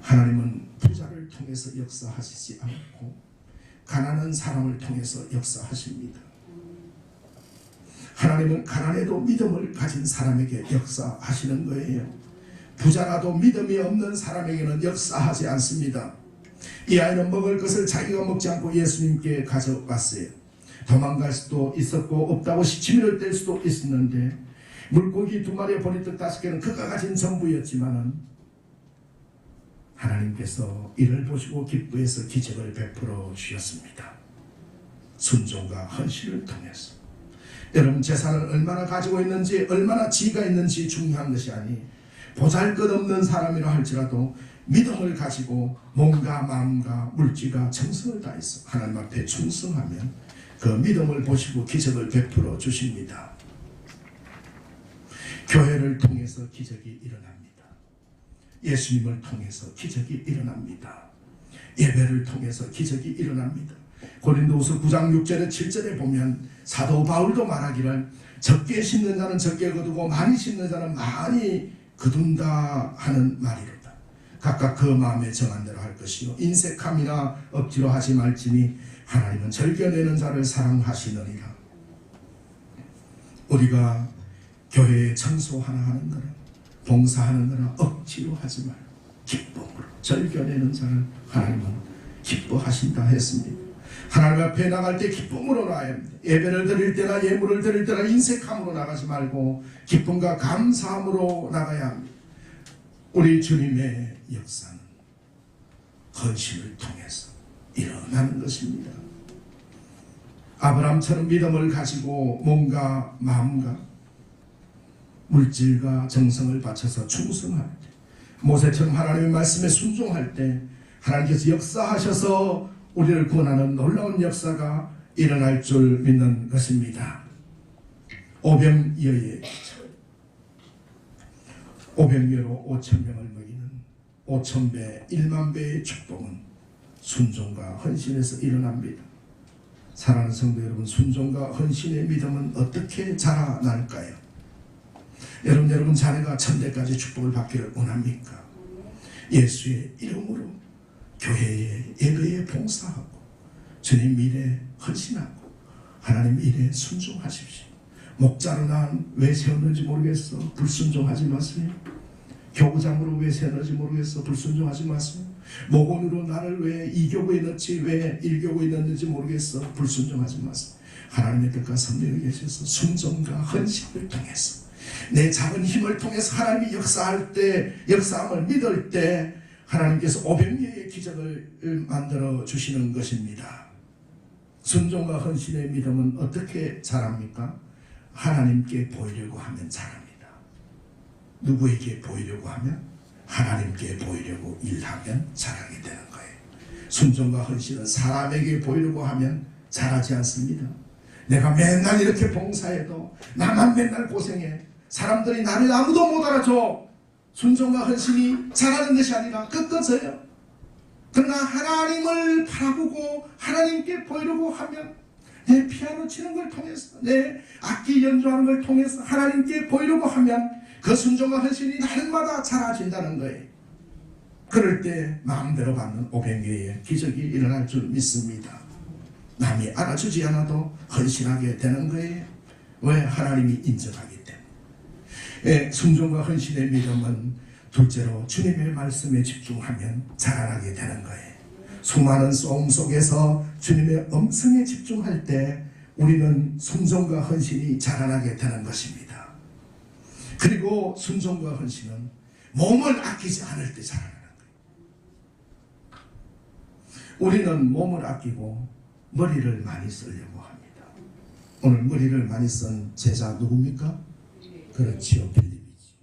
하나님은 부자를 통해서 역사하시지 않고 가난한 사람을 통해서 역사하십니다. 하나님은 가난해도 믿음을 가진 사람에게 역사하시는 거예요. 부자라도 믿음이 없는 사람에게는 역사하지 않습니다. 이 아이는 먹을 것을 자기가 먹지 않고 예수님께 가져왔어요. 도망갈 수도 있었고 없다고 시치미를 뗄 수도 있었는데, 물고기 2마리에 보리떡 5개는 그가 가진 전부였지만은 하나님께서 이를 보시고 기뻐해서 기적을 베풀어 주셨습니다. 순종과 헌신을 통해서. 여러분, 재산을 얼마나 가지고 있는지, 얼마나 지위가 있는지 중요한 것이 아니, 보잘것없는 사람이라 할지라도 믿음을 가지고 몸과 마음과 물질과 정성을 다해서 하나님 앞에 충성하면 그 믿음을 보시고 기적을 베풀어 주십니다. 교회를 통해서 기적이 일어납니다. 예수님을 통해서 기적이 일어납니다. 예배를 통해서 기적이 일어납니다. 고린도후서 9장 6절에 7절에 보면 사도 바울도 말하기를 적게 심는 자는 적게 거두고 많이 심는 자는 많이 거둔다 하는 말이로다. 각각 그 마음에 정한 대로 할 것이요 인색함이나 억지로 하지 말지니 하나님은 절겨내는 자를 사랑하시느니라. 우리가 교회에 청소 하나 하는 거는, 봉사하는 거는 억지로 하지 말고 기쁨으로 절겨내는 자를 하나님은 기뻐하신다 했습니다. 하나님 앞에 나갈 때 기쁨으로 나가야 합니다. 예배를 드릴 때나 예물을 드릴 때나 인색함으로 나가지 말고 기쁨과 감사함으로 나가야 합니다. 우리 주님의 역사는 헌신을 통해서 일어나는 것입니다. 아브라함처럼 믿음을 가지고 몸과 마음과 물질과 정성을 바쳐서 충성할 때, 모세처럼 하나님의 말씀에 순종할 때 하나님께서 역사하셔서 우리를 구원하는 놀라운 역사가 일어날 줄 믿는 것입니다. 오병이어의 기적. 오병이어로 5,000명을 먹이는 5,000배 10,000배의 축복은 순종과 헌신에서 일어납니다. 사랑하는 성도 여러분, 순종과 헌신의 믿음은 어떻게 자라날까요? 여러분 자녀가 천대까지 축복을 받기를 원합니까? 예수의 이름으로 교회에 예배에 봉사하고 주님 일에 헌신하고 하나님 일에 순종하십시오. 목자로 난 왜 세웠는지 모르겠어. 불순종하지 마세요. 교구장으로 왜 세웠는지 모르겠어. 불순종하지 마세요. 목원으로 나를 왜 이교구에 넣지, 왜 일교구에 넣는지 모르겠어. 불순종하지 마세요. 하나님의 뜻과 섭리에 계셔서 순종과 헌신을 통해서 내 작은 힘을 통해서 하나님이 역사할 때, 역사함을 믿을 때 하나님께서 500개의 기적을 만들어 주시는 것입니다. 순종과 헌신의 믿음은 어떻게 자랍니까? 하나님께 보이려고 하면 자랍니다. 누구에게 보이려고 하면? 하나님께 보이려고 일하면 자라게 되는 거예요. 순종과 헌신은 사람에게 보이려고 하면 자라지 않습니다. 내가 맨날 이렇게 봉사해도 나만 맨날 고생해. 사람들이 나를 아무도 못 알아줘. 순종과 헌신이 자라는 것이 아니라 꺾어져요. 그러나 하나님을 바라보고 하나님께 보이려고 하면 내 피아노 치는 걸 통해서, 내 악기 연주하는 걸 통해서 하나님께 보이려고 하면 그 순종과 헌신이 날마다 자라진다는 거예요. 그럴 때 마음대로 받는 500개의 기적이 일어날 줄 믿습니다. 남이 알아주지 않아도 헌신하게 되는 거예요. 왜? 하나님이 인정하기 때문에. 순종과 헌신의 믿음은 둘째로 주님의 말씀에 집중하면 자라나게 되는 거예요. 수많은 소음 속에서 주님의 음성에 집중할 때 우리는 순종과 헌신이 자라나게 되는 것입니다. 그리고 순종과 헌신은 몸을 아끼지 않을 때 자라나는 거예요. 우리는 몸을 아끼고 머리를 많이 쓰려고 합니다. 오늘 머리를 많이 쓴 제자 누굽니까? 그렇지요, 빌립이지.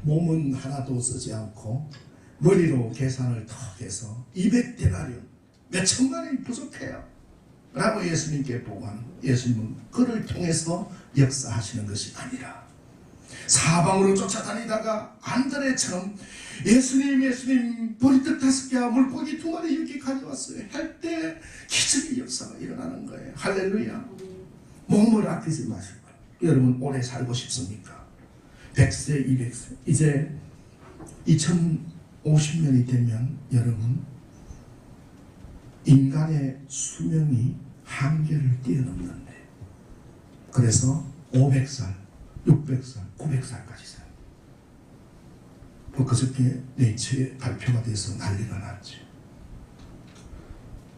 몸은 하나도 쓰지 않고 머리로 계산을 턱 해서 200데나리온, 몇 천만이 부족해요 라고 예수님께 보고하는, 예수님은 그를 통해서 역사하시는 것이 아니라 사방으로 쫓아다니다가 안드레처럼 예수님 보리떡 5개와 물고기 2마리 이렇게 가져왔어요 할 때 기적의 역사가 일어나는 거예요. 할렐루야. 몸을 아끼지 마시고. 여러분 오래 살고 싶습니까? 100세 200세 이제 2050년이 되면 여러분 인간의 수명이 한계를 뛰어넘는데, 그래서 500살 600살 900살까지 살아요. 그저께 네이처에 발표가 돼서 난리가 났죠.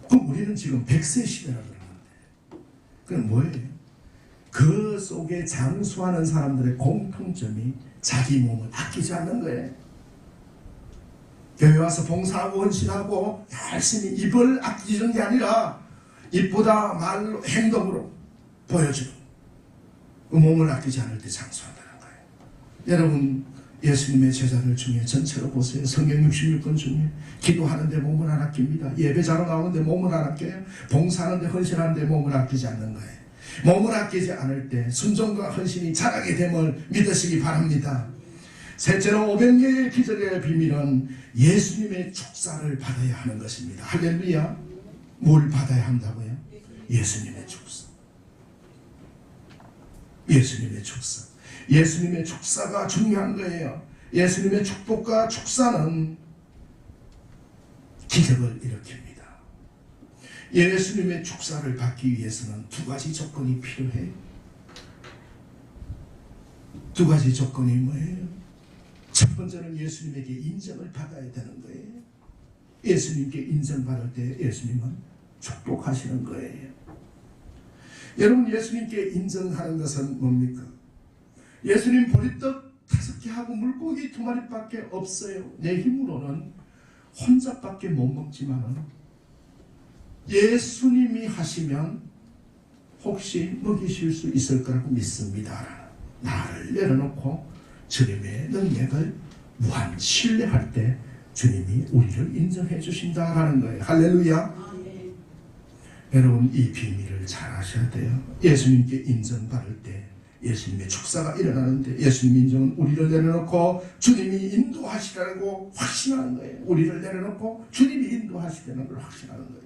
그럼 우리는 지금 100세 시대라 그러는데 그건 뭐예요? 그 속에 장수하는 사람들의 공통점이 자기 몸을 아끼지 않는 거예요. 교회 와서 봉사하고 헌신하고 열심히 입을 아끼는 게 아니라 입보다 말로 행동으로 보여주는, 그 몸을 아끼지 않을 때 장수한다는 거예요. 여러분 예수님의 제자들 중에 전체로 보세요. 성경 66권 중에 기도하는데 몸을 안 아낍니다. 예배자로 나오는데 몸을 안 아껴요. 봉사하는데 헌신하는데 몸을 아끼지 않는 거예요. 몸을 아끼지 않을 때 순종과 헌신이 자라게 됨을 믿으시기 바랍니다. 셋째로 500개의 기적의 비밀은 예수님의 축사를 받아야 하는 것입니다. 할렐루야. 뭘 받아야 한다고요? 예수님의 축사. 예수님의 축사. 예수님의 축사가 중요한 거예요. 예수님의 축복과 축사는 기적을 일으킵니다. 예수님의 축사를 받기 위해서는 2가지 조건이 필요해요. 2가지 조건이 뭐예요? 첫 번째는 예수님에게 인정을 받아야 되는 거예요. 예수님께 인정받을 때 예수님은 축복하시는 거예요. 여러분 예수님께 인정하는 것은 뭡니까? 예수님 보리떡 5개 하고 물고기 2마리밖에 없어요. 내 힘으로는 혼자밖에 못 먹지만은 예수님이 하시면 혹시 먹이실 수 있을 거라고 믿습니다. 나를 내려놓고 주님의 능력을 무한 신뢰할 때 주님이 우리를 인정해 주신다라는 거예요. 할렐루야. 여러분 이 비밀을 잘 아셔야 돼요. 예수님께 인정받을 때 예수님의 축사가 일어나는데, 예수님 인정은 우리를 내려놓고 주님이 인도하시라고 확신하는 거예요. 우리를 내려놓고 주님이 인도하시라는 걸 확신하는 거예요.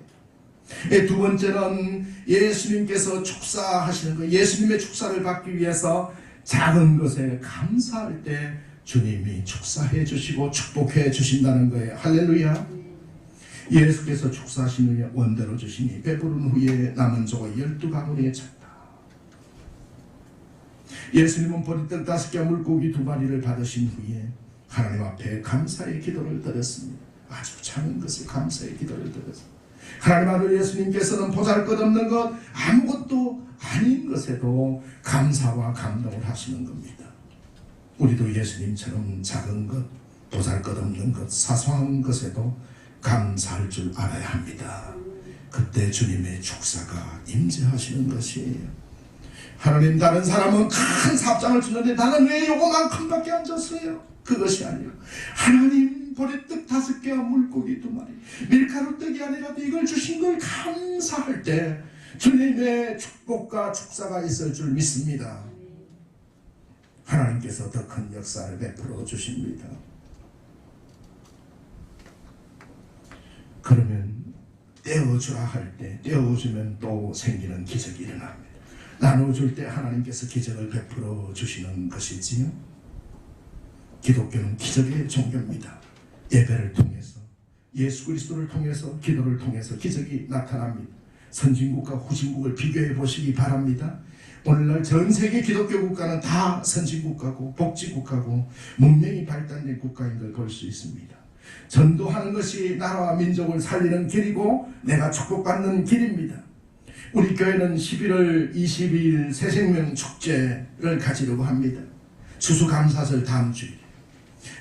2번째는 예수님께서 축사하시는 거예요. 예수님의 축사를 받기 위해서 작은 것에 감사할 때 주님이 축사해 주시고 축복해 주신다는 거예요. 할렐루야. 예수께서 축사하신 후에 원대로 주시니 배부른 후에 남은 조가 12가문에 찼다. 예수님은 보리떡 5개와 물고기 2마리를 받으신 후에 하나님 앞에 감사의 기도를 드렸습니다. 아주 작은 것을 감사의 기도를 드렸습니다. 하나님 아들 예수님께서는 보잘것없는 것, 아무것도 아닌 것에도 감사와 감동을 하시는 겁니다. 우리도 예수님처럼 작은 것, 보잘것없는 것, 사소한 것에도 감사할 줄 알아야 합니다. 그때 주님의 축사가 임재하시는 것이에요. 하나님, 다른 사람은 큰 삽장을 주는데 나는 왜 요거만큼밖에 안 줬어요? 그것이 아니라 하나님, 보리떡 5개와 물고기 2마리, 밀가루 떡이 아니라도 이걸 주신 걸 감사할 때 주님의 축복과 축사가 있을 줄 믿습니다. 하나님께서 더 큰 역사를 베풀어 주십니다. 그러면 떼어주라 할 때 떼어주면 또 생기는 기적이 일어납니다. 나눠줄 때 하나님께서 기적을 베풀어 주시는 것이지요. 기독교는 기적의 종교입니다. 예배를 통해서, 예수 그리스도를 통해서, 기도를 통해서 기적이 나타납니다. 선진국과 후진국을 비교해 보시기 바랍니다. 오늘날 전 세계 기독교 국가는 다 선진국가고 복지국가고 문명이 발달된 국가인 걸 볼 수 있습니다. 전도하는 것이 나라와 민족을 살리는 길이고 내가 축복받는 길입니다. 우리 교회는 11월 22일 새생명 축제를 가지려고 합니다. 추수감사절 다음 주일.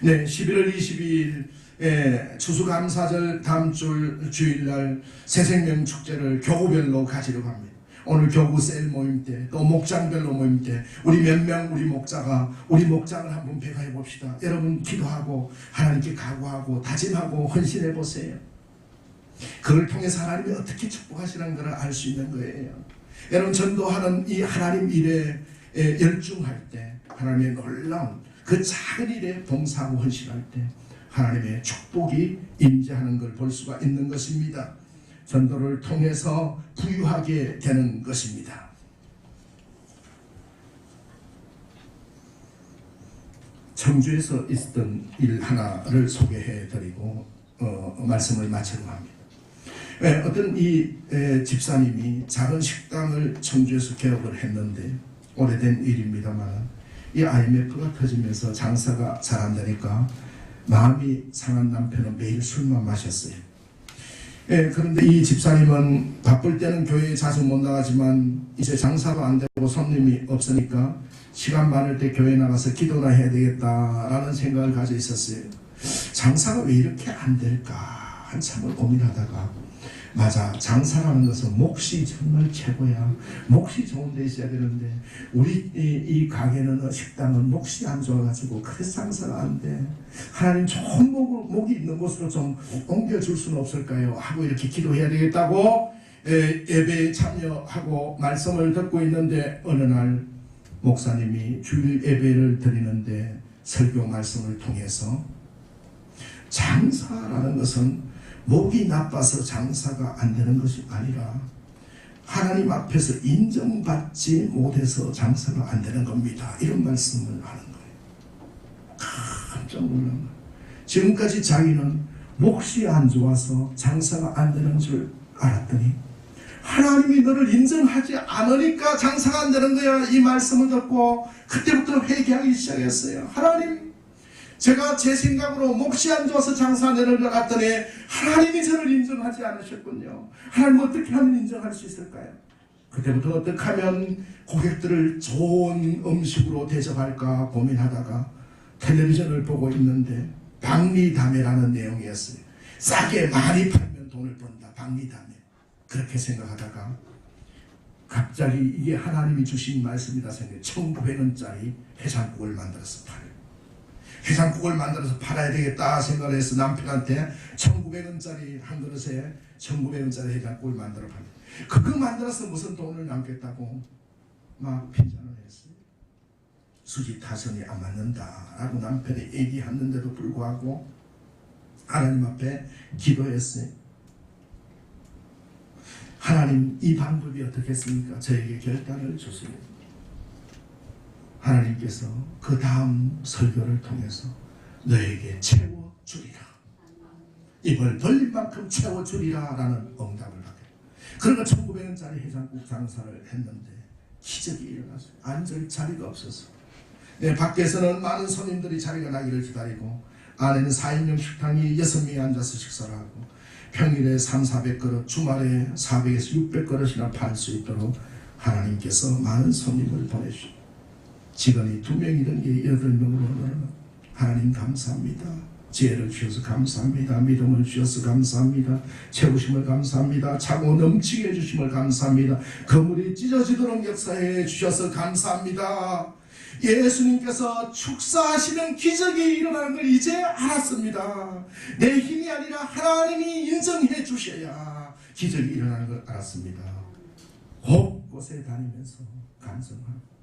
네, 11월 22일 추수감사절 다음 주일날 새생명 축제를 교구별로 가지려고 합니다. 오늘 교구 셀 모임 때, 또 목장별로 모임 때 우리 몇 명 우리 목자가 우리 목장을 한번 배가해 봅시다. 여러분 기도하고 하나님께 각오하고 다짐하고 헌신해 보세요. 그걸 통해서 하나님이 어떻게 축복하시는 것을 알 수 있는 거예요. 여러분, 전도하는 이 하나님 일에 열중할 때, 하나님의 놀라운 그 작은 일에 봉사하고 헌신할 때 하나님의 축복이 임재하는 걸 볼 수가 있는 것입니다. 전도를 통해서 부유하게 되는 것입니다. 청주에서 있었던 일 하나를 소개해 드리고 말씀을 마치려고 합니다. 어떤 이 집사님이 작은 식당을 청주에서 개업을 했는데, 오래된 일입니다만 이 IMF가 터지면서 장사가 잘 안 되니까 마음이 상한 남편은 매일 술만 마셨어요. 그런데 이 집사님은 바쁠 때는 교회에 자주 못 나가지만 이제 장사가 안 되고 손님이 없으니까 시간 많을 때 교회 나가서 기도나 해야 되겠다라는 생각을 가지고 있었어요. 장사가 왜 이렇게 안 될까 한참을 고민하다가, 맞아, 장사라는 것은 몫이 정말 최고야. 몫이 좋은 데 있어야 되는데 우리 이 가게는, 식당은 몫이 안 좋아가지고 그래서 장사가 안 돼. 하나님 좋은 목이 있는 곳으로 좀 옮겨줄 수는 없을까요? 하고 이렇게 기도해야 되겠다고 예배에 참여하고 말씀을 듣고 있는데, 어느 날 목사님이 주일 예배를 드리는데 설교 말씀을 통해서 장사라는 것은 목이 나빠서 장사가 안 되는 것이 아니라 하나님 앞에서 인정받지 못해서 장사가 안 되는 겁니다. 이런 말씀을 하는 거예요. 깜짝 놀란 거예요. 지금까지 자기는 몫이 안 좋아서 장사가 안 되는 줄 알았더니 하나님이 너를 인정하지 않으니까 장사가 안 되는 거야. 이 말씀을 듣고 그때부터 회개하기 시작했어요. 하나님, 제가 제 생각으로 몫이 안 좋아서 장사 안 되는 줄 알았더니 하나님이 저를 인정하지 않으셨군요. 하나님, 어떻게 하면 인정할 수 있을까요? 그때부터 어떻게 하면 고객들을 좋은 음식으로 대접할까 고민하다가 텔레비전을 보고 있는데 박리담회라는 내용이었어요. 싸게 많이 팔면 돈을 번다. 박리담회. 그렇게 생각하다가 갑자기 이게 하나님이 주신 말씀이다 생각해 1,900원짜리 해장국을 만들어서 팔아요. 해장국을 만들어서 팔아야 되겠다 생각을 해서 남편한테 1,900원짜리 한 그릇에 1,900원짜리 해장국을 만들어 팔아요. 그거 만들어서 무슨 돈을 남겠다고 막 핀잔을 했어요. 수지 타선이 안 맞는다라고 남편이 얘기했는데도 불구하고 하나님 앞에 기도했어요. 하나님, 이 방법이 어떻겠습니까? 저에게 결단을 주세요. 하나님께서 그 다음 설교를 통해서 너에게 채워주리라, 입을 벌린 만큼 채워주리라 라는 응답을 하게. 그러나 1,900원짜리 해장국 장사를 했는데 기적이 일어났어요. 앉을 자리가 없었어. 밖에서는 많은 손님들이 자리가 나기를 기다리고 안에는 4인용 식당이 6명이 앉아서 식사를 하고 평일에 300-400그릇, 주말에 400에서 600그릇이나 팔 수 있도록 하나님께서 많은 손님을 보내주시고 직원이 2명이던 게 8명으로 하나님 감사합니다. 지혜를 주셔서 감사합니다. 믿음을 주셔서 감사합니다. 채우심을 감사합니다. 차고 넘치게 해주심을 감사합니다. 그물이 찢어지도록 역사해 주셔서 감사합니다. 예수님께서 축사하시는 기적이 일어나는 걸 이제 알았습니다. 내 힘이 아니라 하나님이 인정해 주셔야 기적이 일어나는 걸 알았습니다. 곳곳에 다니면서 감성하고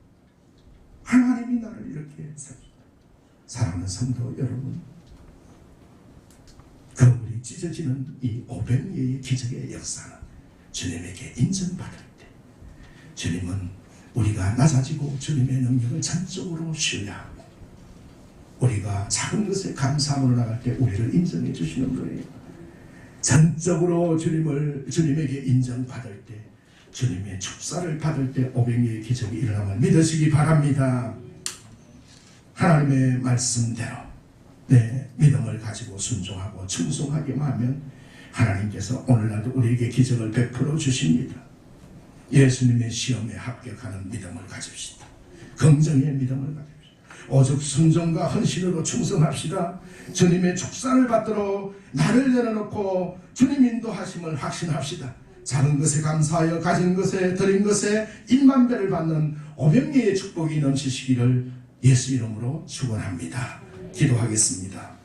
하나님이 나를 이렇게 사랑하는 성도 여러분, 그물이 찢어지는 이 500예의 기적의 역사는 주님에게 인정받을 때, 주님은 우리가 낮아지고 주님의 능력을 전적으로 신뢰하고 우리가 작은 것에 감사함으로 나갈 때 우리를 인정해 주시는 거예요. 전적으로 주님에게 인정받을 때, 주님의 축사를 받을 때 500예의 기적이 일어남을 믿으시기 바랍니다. 하나님의 말씀대로 내 믿음을 가지고 순종하고 충성하기만 하면 하나님께서 오늘날도 우리에게 기적을 베풀어 주십니다. 예수님의 시험에 합격하는 믿음을 가집시다. 긍정의 믿음을 가집시다. 오직 순종과 헌신으로 충성합시다. 주님의 축사를 받도록 나를 내려놓고 주님 인도하심을 확신합시다. 작은 것에 감사하여 가진 것에 드린 것에 1만 배를 받는 500예의 축복이 넘치시기를 예수 이름으로 축원합니다. 기도하겠습니다.